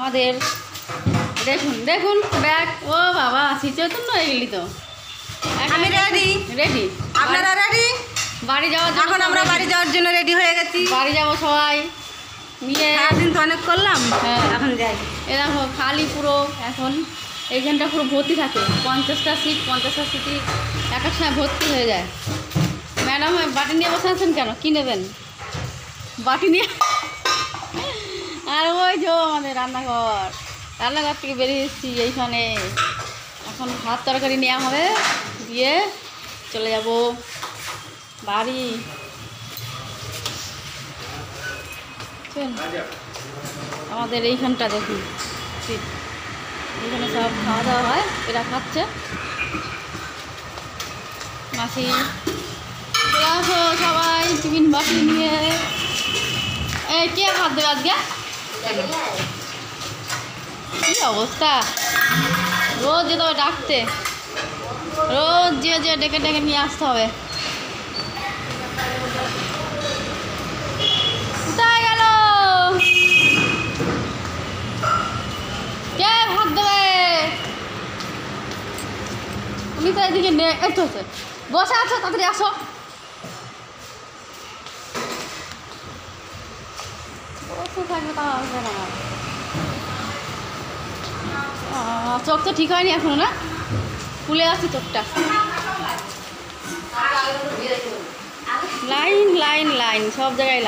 আমাদের দেখুন দেখুন ব্যাগ। ও বাবা শীতচৈতন্য হয়ে গেলি তো। আমি রেডি। রেডি? আপনারা রেডি? বাড়ি যাওয়ার জন্য এখন আমরা বাড়ি যাওয়ার জন্য রেডি হয়ে গেছি। বাড়ি যাবো সবাই নিয়ে। সারাদিন তো অনেক করলাম, হ্যাঁ এখন যাই। এ দেখো খালি পুরো এখন এইখানটা পুরো ভর্তি থাকে, 50টা সিট 50টা সিটই এক এক সময় ভর্তি হয়ে যায়। ম্যাডাম বাটি নিয়ে বসে আছেন কেন? কী নেবেন? বাটি নিয়ে। আর ওই যে আমাদের রান্নাঘর থেকে বেরিয়ে এসেছি এইখানে। এখন ভাত তরকারি নেওয়া হবে, দিয়ে চলে যাব বাড়ি। আমাদের এইখানটা দেখুন সিট, এইখানে সব খাওয়া দাওয়া হয়, এরা খাচ্ছে। মাসি চলে আসো সবাই টিফিন বাটি নিয়ে। এই কে ভাত দেবে আজকে? কী অবস্থা, রোজ যেতে হবে ডাকতে, রোজ যে ডেকে ডেকে নিয়ে আসতে হবে। কোথায় গেল? কে ভাত দেবে? তুমি তো এদিকে এই তো বসে আছো, তাড়াতাড়ি আসো। বসে থাকবে তা আসবে না। চোখ তো ঠিক হয়নি এখনো না, খুলে আসছি চোখটা। লাইন লাইন লাইন সব জায়গায় লাইন।